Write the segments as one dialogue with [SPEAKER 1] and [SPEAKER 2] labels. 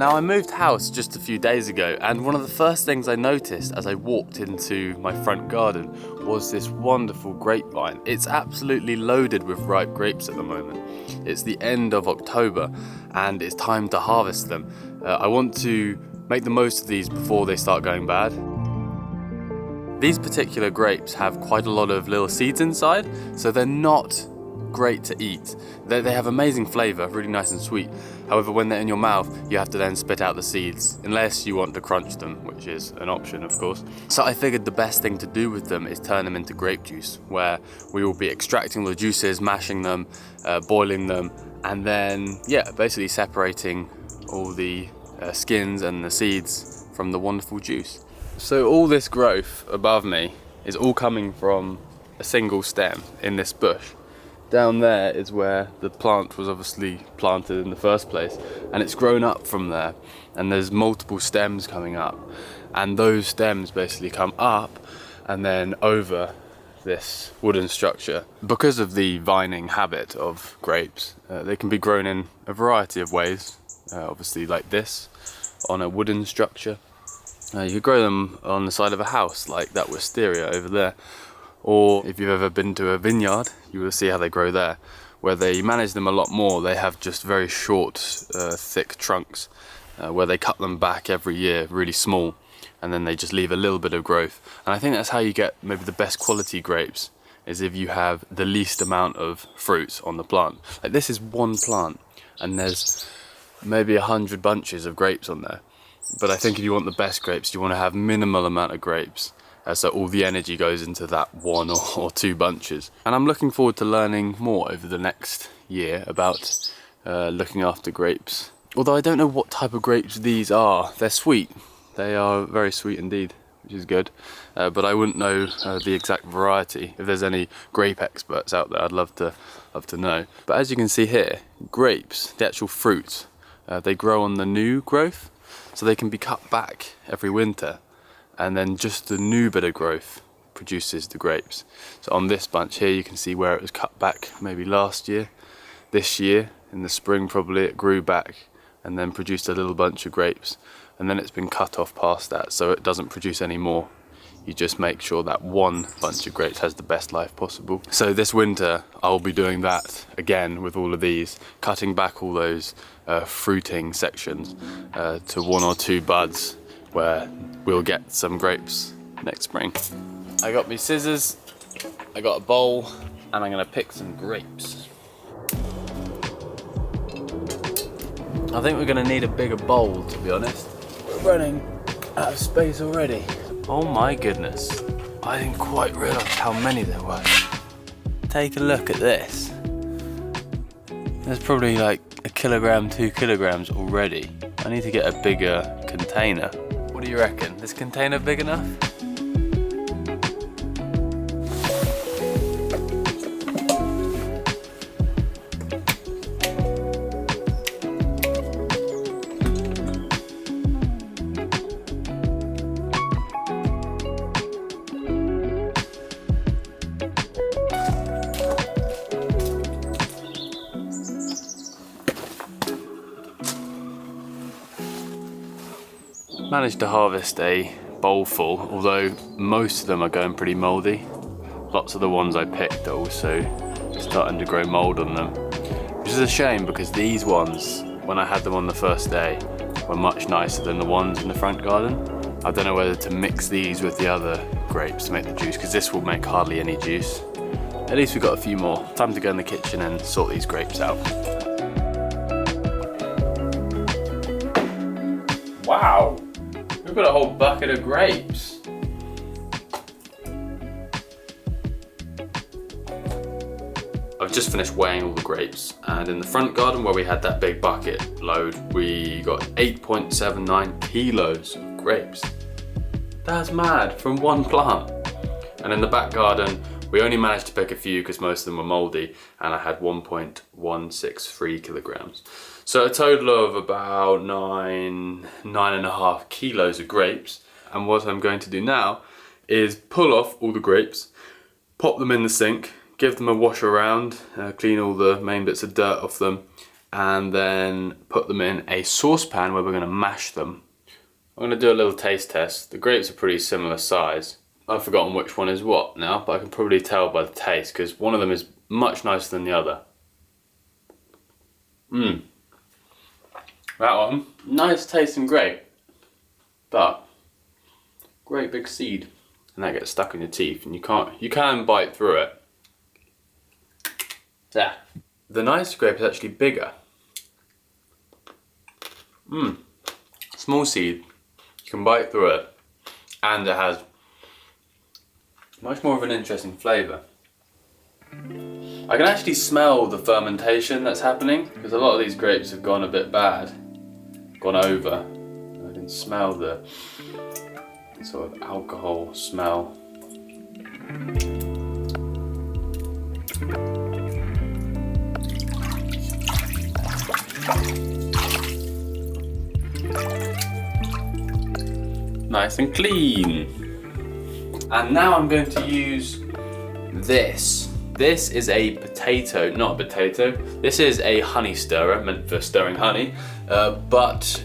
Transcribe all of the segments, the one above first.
[SPEAKER 1] Now I moved house just a few days ago, and one of the first things I noticed as I walked into my front garden was this wonderful grapevine. It's absolutely loaded with ripe grapes at the moment. It's the end of October and it's time to harvest them. I want to make the most of these before they start going bad. These particular grapes have quite a lot of little seeds inside, so they're not great to eat. They have amazing flavour, really nice and sweet. However, when they're in your mouth, you have to then spit out the seeds, unless you want to crunch them, which is an option, of course. So I figured the best thing to do with them is turn them into grape juice, where we will be extracting the juices, mashing them, boiling them, and then, basically separating all the skins and the seeds from the wonderful juice. So all this growth above me is all coming from a single stem in this bush. Down there is where the plant was obviously planted in the first place, and it's grown up from there, and there's multiple stems coming up, and those stems basically come up and then over this wooden structure. Because of the vining habit of grapes, they can be grown in a variety of ways, obviously like this, on a wooden structure. You could grow them on the side of a house, like that wisteria over there. Or if you've ever been to a vineyard, you will see how they grow there, where they manage them a lot more. They have just very short, thick trunks, where they cut them back every year, really small, and then they just leave a little bit of growth. And I think that's how you get maybe the best quality grapes, is if you have the least amount of fruit on the plant. Like this is one plant, and there's maybe 100 bunches of grapes on there. But I think if you want the best grapes, you want to have minimal amount of grapes. So all the energy goes into that one or two bunches. And I'm looking forward to learning more over the next year about looking after grapes. Although I don't know what type of grapes these are. They're sweet. They are very sweet indeed, which is good. But I wouldn't know the exact variety. If there's any grape experts out there, I'd love to know. But as you can see here, grapes, the actual fruit, they grow on the new growth. So they can be cut back every winter. And then just the new bit of growth produces the grapes. So on this bunch here, you can see where it was cut back maybe last year. This year, in the spring probably, it grew back and then produced a little bunch of grapes. And then it's been cut off past that, so it doesn't produce any more. You just make sure that one bunch of grapes has the best life possible. So this winter, I'll be doing that again with all of these, cutting back all those fruiting sections to one or two buds, where we'll get some grapes next spring. I got me scissors, I got a bowl, and I'm gonna pick some grapes. I think we're gonna need a bigger bowl, to be honest. We're running out of space already. Oh my goodness, I didn't quite realise how many there were. Take a look at this. There's probably like 1 kilogram, 2 kilograms already. I need to get a bigger container. What do you reckon? This container big enough? Managed to harvest a bowl full, although most of them are going pretty mouldy. Lots of the ones I picked are also starting to grow mould on them, which is a shame because these ones, when I had them on the first day, were much nicer than the ones in the front garden. I don't know whether to mix these with the other grapes to make the juice, because this will make hardly any juice. At least we've got a few more. Time to go in the kitchen and sort these grapes out. Wow! We've got a whole bucket of grapes. I've just finished weighing all the grapes, and in the front garden where we had that big bucket load, we got 8.79 kilos of grapes. That's mad, from one plant. And in the back garden, we only managed to pick a few because most of them were mouldy, and I had 1.163 kilograms. So a total of about 9.5 kilos of grapes. And what I'm going to do now is pull off all the grapes, pop them in the sink, give them a wash around, clean all the main bits of dirt off them, and then put them in a saucepan where we're going to mash them. I'm going to do a little taste test. The grapes are pretty similar size. I've forgotten which one is what now, but I can probably tell by the taste because one of them is much nicer than the other. That one, nice tasting grape, but great big seed, and that gets stuck in your teeth, and you can bite through it. Yeah. The nice grape is actually bigger. Small seed, you can bite through it, and it has much more of an interesting flavour. I can actually smell the fermentation that's happening, because a lot of these grapes have gone a bit bad, gone over. I can smell the sort of alcohol smell. Nice and clean. And now I'm going to use this. This is a potato, not a potato. This is a honey stirrer, meant for stirring honey. But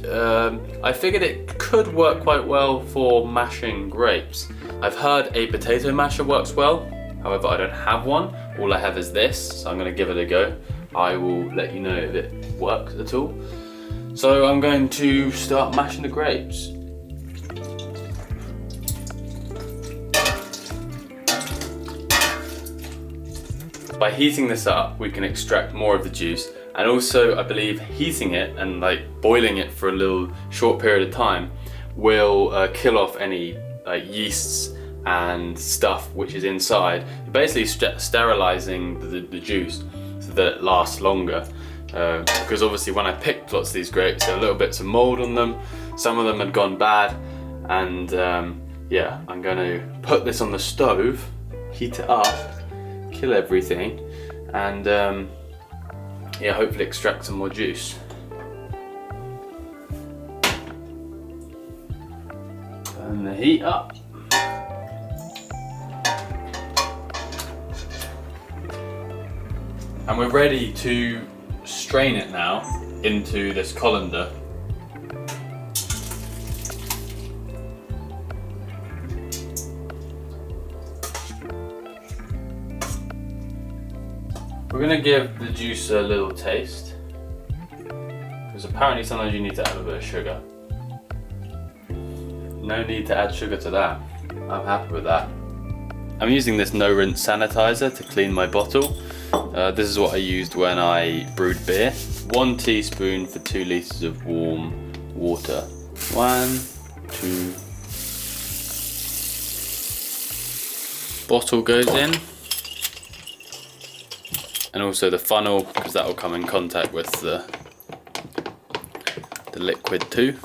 [SPEAKER 1] I figured it could work quite well for mashing grapes. I've heard a potato masher works well. However, I don't have one. All I have is this, so I'm going to give it a go. I will let you know if it works at all. So I'm going to start mashing the grapes. By heating this up, we can extract more of the juice, and also I believe heating it and like boiling it for a little short period of time will kill off any yeasts and stuff which is inside. Basically sterilizing the juice so that it lasts longer. Because obviously when I picked lots of these grapes, there were little bits of mold on them. Some of them had gone bad, and yeah, I'm going to put this on the stove, heat it up, kill everything, and yeah, hopefully extract some more juice. Turn the heat up. And we're ready to strain it now into this colander. We're going to give the juice a little taste, because apparently sometimes you need to add a bit of sugar. No need to add sugar to that. I'm happy with that. I'm using this no rinse sanitizer to clean my bottle. This is what I used when I brewed beer. 1 teaspoon for 2 litres of warm water. 1, 2. Bottle goes in. And also the funnel, because that will come in contact with the liquid too.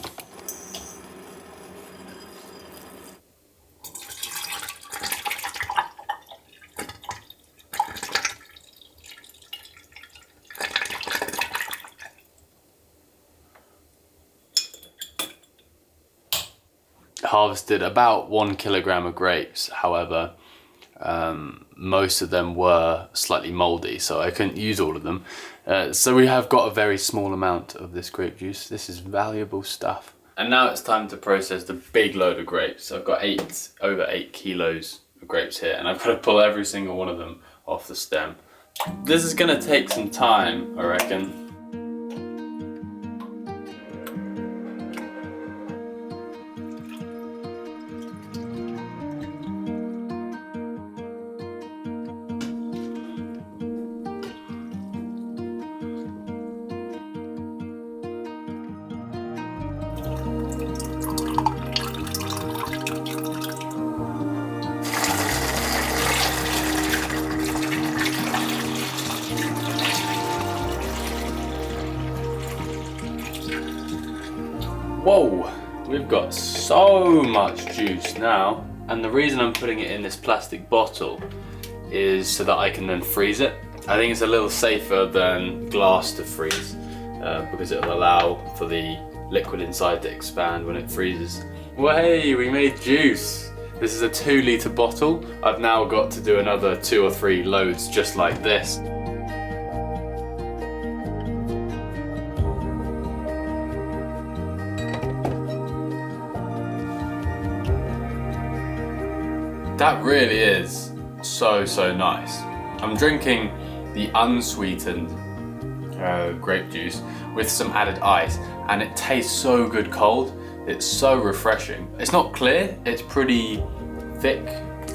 [SPEAKER 1] Harvested about 1 kilogram of grapes, however, most of them were slightly mouldy, so I couldn't use all of them. So we have got a very small amount of this grape juice. This is valuable stuff. And now it's time to process the big load of grapes. I've got over 8 kilos of grapes here, and I've got to pull every single one of them off the stem. This is going to take some time, I reckon. Whoa, we've got so much juice now, and the reason I'm putting it in this plastic bottle is so that I can then freeze it. I think it's a little safer than glass to freeze because it'll allow for the liquid inside to expand when it freezes. Well, hey, we made juice. This is a 2 litre bottle. I've now got to do another 2 or 3 loads just like this. That really is so nice. I'm drinking the unsweetened grape juice with some added ice, and it tastes so good cold. It's so refreshing. It's not clear, it's pretty thick.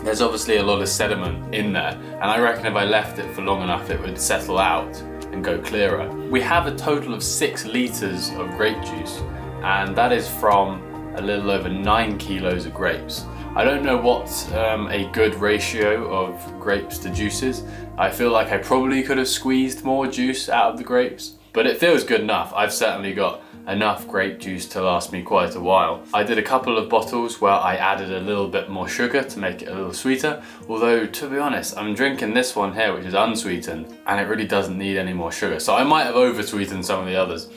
[SPEAKER 1] There's obviously a lot of sediment in there, and I reckon if I left it for long enough it would settle out and go clearer. We have a total of 6 litres of grape juice, and that is from a little over 9 kilos of grapes. I don't know what a good ratio of grapes to juice is. I feel like I probably could have squeezed more juice out of the grapes, but it feels good enough. I've certainly got enough grape juice to last me quite a while. I did a couple of bottles where I added a little bit more sugar to make it a little sweeter, although to be honest, I'm drinking this one here which is unsweetened, and it really doesn't need any more sugar, so I might have over-sweetened some of the others.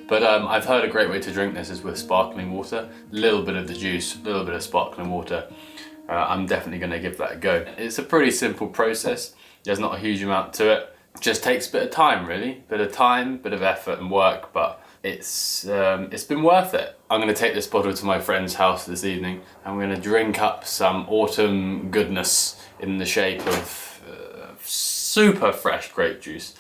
[SPEAKER 1] But I've heard a great way to drink this is with sparkling water. A little bit of the juice, a little bit of sparkling water. I'm definitely going to give that a go. It's a pretty simple process. There's not a huge amount to it. It just takes a bit of time, really. Bit of time, bit of effort and work, but it's been worth it. I'm going to take this bottle to my friend's house this evening, and we're going to drink up some autumn goodness in the shape of super fresh grape juice.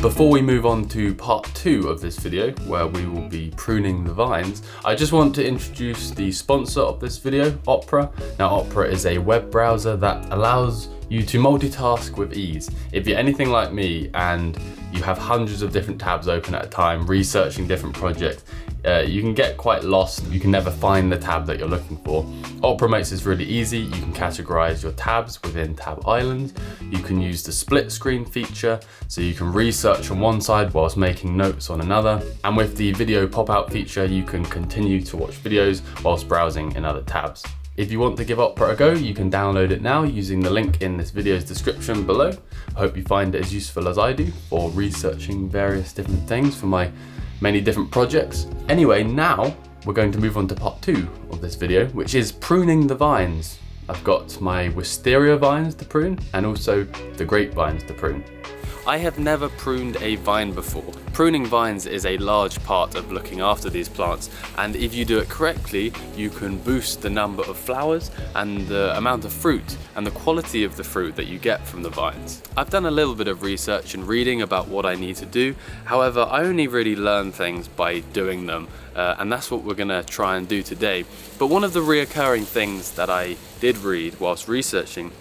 [SPEAKER 1] Before we move on to part 2 of this video, where we will be pruning the vines, I just want to introduce the sponsor of this video, Opera. Now, Opera is a web browser that allows you to multitask with ease. If you're anything like me and you have hundreds of different tabs open at a time, researching different projects, you can get quite lost. You can never find the tab that you're looking for. Opera makes this really easy. You can categorize your tabs within tab islands. You can use the split screen feature, so you can research on one side whilst making notes on another. And with the video pop-out feature, you can continue to watch videos whilst browsing in other tabs. If you want to give Opera a go, you can download it now using the link in this video's description below. I hope you find it as useful as I do for researching various different things for my many different projects. Anyway, now we're going to move on to part 2 of this video, which is pruning the vines. I've got my wisteria vines to prune and also the grape vines to prune. I have never pruned a vine before. Pruning vines is a large part of looking after these plants, and if you do it correctly, you can boost the number of flowers and the amount of fruit and the quality of the fruit that you get from the vines. I've done a little bit of research and reading about what I need to do. However, I only really learn things by doing them, and that's what we're gonna try and do today. But one of the reoccurring things that I did read whilst researching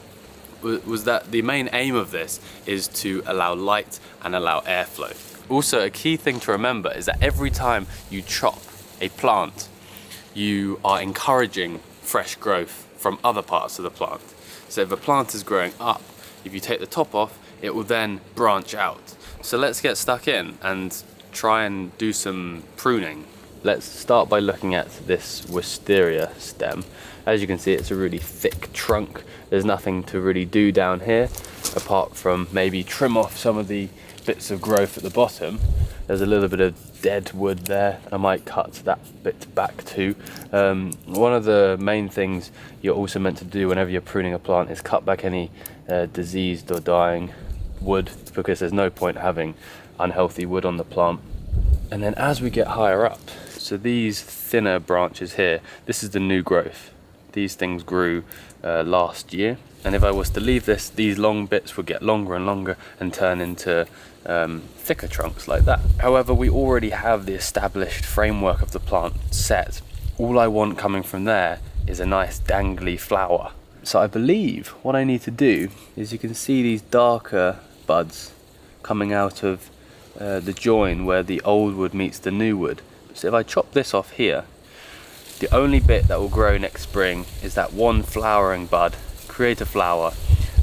[SPEAKER 1] was that the main aim of this is to allow light and allow airflow. Also, a key thing to remember is that every time you chop a plant, you are encouraging fresh growth from other parts of the plant. So if a plant is growing up, if you take the top off, it will then branch out. So let's get stuck in and try and do some pruning. Let's start by looking at this wisteria stem. As you can see, it's a really thick trunk. There's nothing to really do down here apart from maybe trim off some of the bits of growth at the bottom. There's a little bit of dead wood there. I might cut that bit back too. One of the main things you're also meant to do whenever you're pruning a plant is cut back any diseased or dying wood, because there's no point having unhealthy wood on the plant. And then as we get higher up, so these thinner branches here, this is the new growth. These things grew last year, and if I was to leave this, these long bits would get longer and longer and turn into thicker trunks like that. However, we already have the established framework of the plant set. All I want coming from there is a nice dangly flower. So I believe what I need to do is, you can see these darker buds coming out of the join where the old wood meets the new wood. So if I chop this off here, the only bit that will grow next spring is that one flowering bud, create a flower,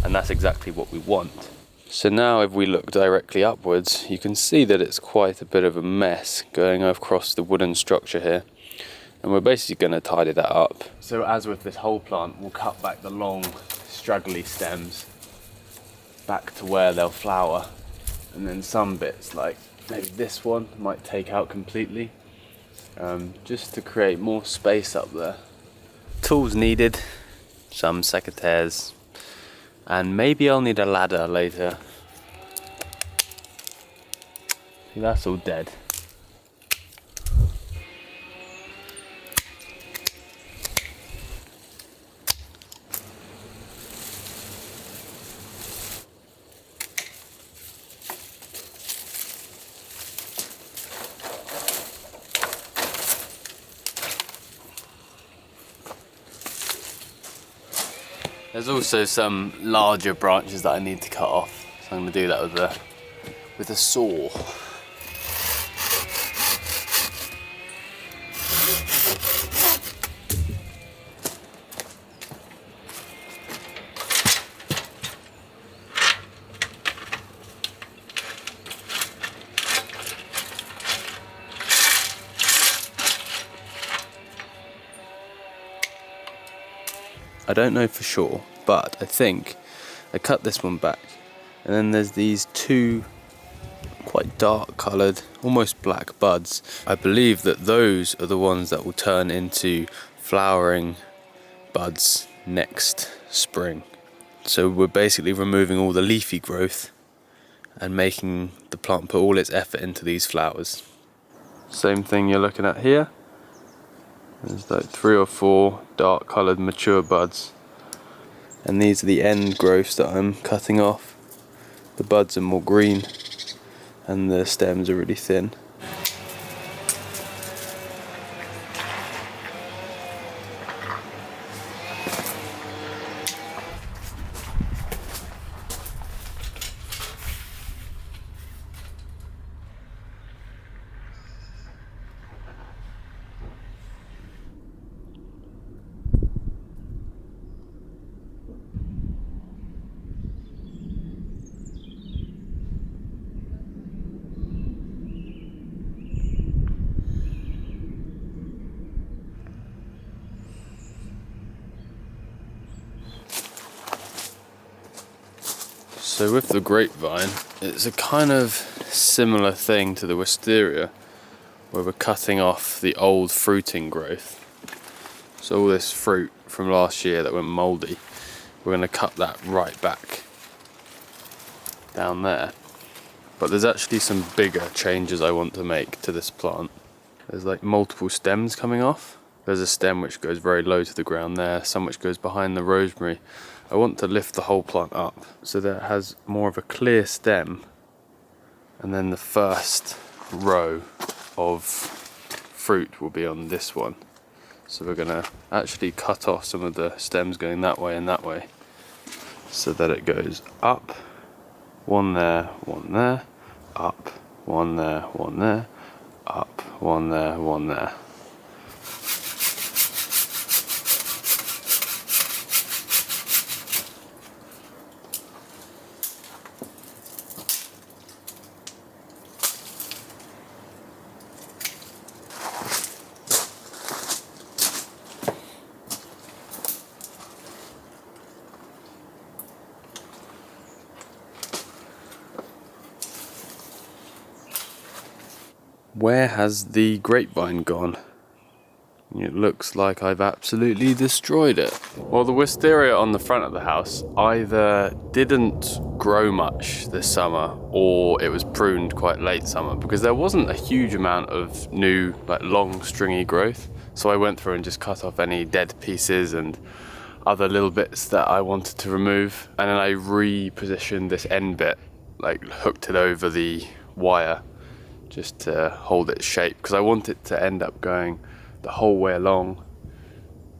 [SPEAKER 1] and that's exactly what we want. So now if we look directly upwards, you can see that it's quite a bit of a mess going across the wooden structure here, and we're basically going to tidy that up. So as with this whole plant, we'll cut back the long straggly stems back to where they'll flower, and then some bits like maybe this one might take out completely. Just to create more space up there. Tools needed, some secateurs, and maybe I'll need a ladder later. See, that's all dead. There's also some larger branches that I need to cut off, so I'm going to do that with a saw. I don't know for sure, but I think I cut this one back, and then there's these two quite dark coloured, almost black buds. I believe that those are the ones that will turn into flowering buds next spring. So we're basically removing all the leafy growth and making the plant put all its effort into these flowers. Same thing you're looking at here. There's like 3 or 4 dark coloured mature buds, and these are the end growths that I'm cutting off. The buds are more green and the stems are really thin. So with the grapevine, it's a kind of similar thing to the wisteria, where we're cutting off the old fruiting growth. So all this fruit from last year that went mouldy, we're going to cut that right back down there. But there's actually some bigger changes I want to make to this plant. There's like multiple stems coming off. There's a stem which goes very low to the ground there, some which goes behind the rosemary. I want to lift the whole plant up so that it has more of a clear stem, and then the first row of fruit will be on this one. So we're going to actually cut off some of the stems going that way and that way, so that it goes up, one there, up, one there, up, one there. Where has the grapevine gone? It looks like I've absolutely destroyed it. Well, the wisteria on the front of the house either didn't grow much this summer, or it was pruned quite late summer, because there wasn't a huge amount of new, like, long stringy growth. So I went through and just cut off any dead pieces and other little bits that I wanted to remove, and then I repositioned this end bit, like hooked it over the wire just to hold its shape, because I want it to end up going the whole way along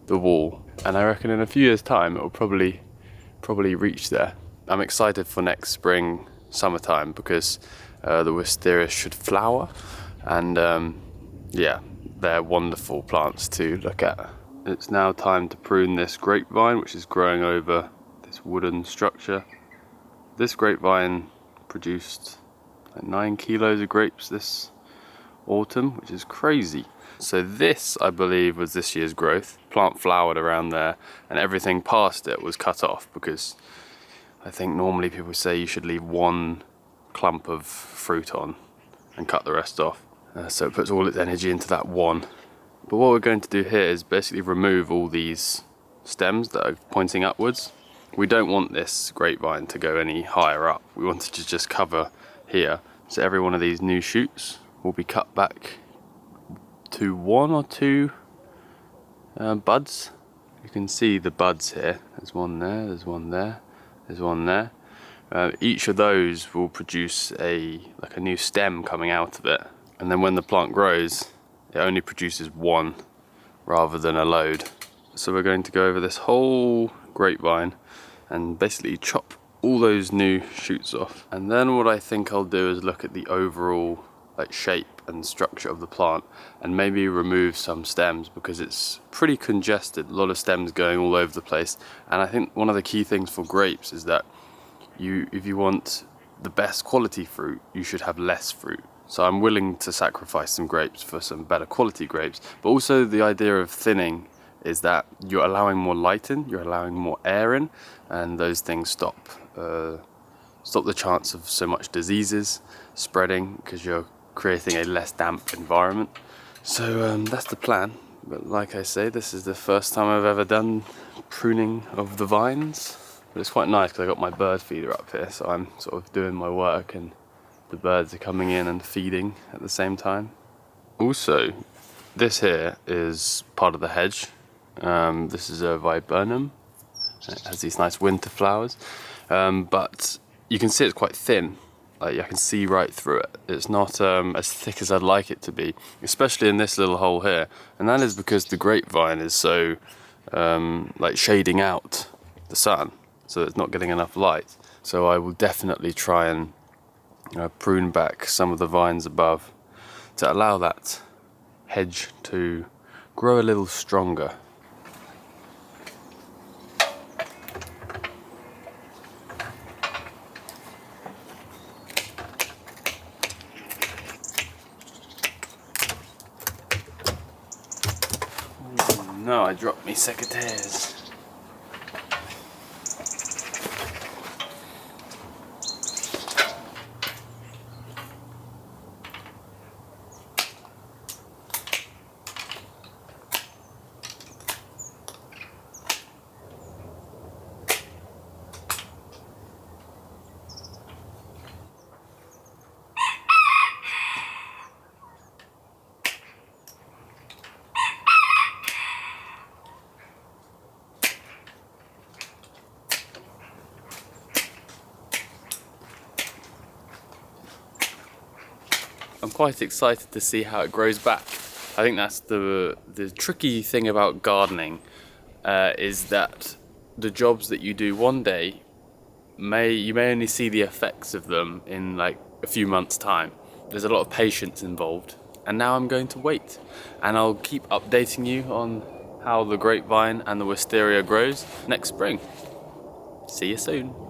[SPEAKER 1] the wall, and I reckon in a few years time it will probably reach there. I'm excited for next spring, summertime, because the wisteria should flower, and yeah, they're wonderful plants to look at. It's now time to prune this grapevine, which is growing over this wooden structure. This grapevine produced like 9 kilos of grapes this autumn, which is crazy. So this, I believe, was this year's growth. Plant flowered around there, and everything past it was cut off, because I think normally people say you should leave one clump of fruit on and cut the rest off. So it puts all its energy into that one. But what we're going to do here is basically remove all these stems that are pointing upwards. We don't want this grapevine to go any higher up. We want it to just cover here. So every one of these new shoots will be cut back to 1 or 2 buds. You can see the buds here. There's one there, there's one there, there's one there. Each of those will produce a new stem coming out of it. And then when the plant grows, it only produces one rather than a load. So we're going to go over this whole grapevine and basically chop all those new shoots off. And then what I think I'll do is look at the overall like shape and structure of the plant and maybe remove some stems because it's pretty congested, a lot of stems going all over the place. And I think one of the key things for grapes is that if you want the best quality fruit, you should have less fruit. So I'm willing to sacrifice some grapes for some better quality grapes. But also the idea of thinning is that you're allowing more light in, you're allowing more air in, and those things stop the chance of so much diseases spreading because you're creating a less damp environment. So that's the plan. But like I say, this is the first time I've ever done pruning of the vines. But it's quite nice because I got my bird feeder up here, so I'm sort of doing my work and the birds are coming in and feeding at the same time. Also, this here is part of the hedge. This is a viburnum. It has these nice winter flowers, but you can see it's quite thin. Like I can see right through it. It's not as thick as I'd like it to be, especially in this little hole here. And that is because the grapevine is so like shading out the sun, so it's not getting enough light. So I will definitely try and prune back some of the vines above to allow that hedge to grow a little stronger. No, I dropped me secateurs. I'm quite excited to see how it grows back. I think that's the tricky thing about gardening, is that the jobs that you do one day, you may only see the effects of them in like a few months' time. There's a lot of patience involved, and now I'm going to wait. And I'll keep updating you on how the grapevine and the wisteria grows next spring. See you soon.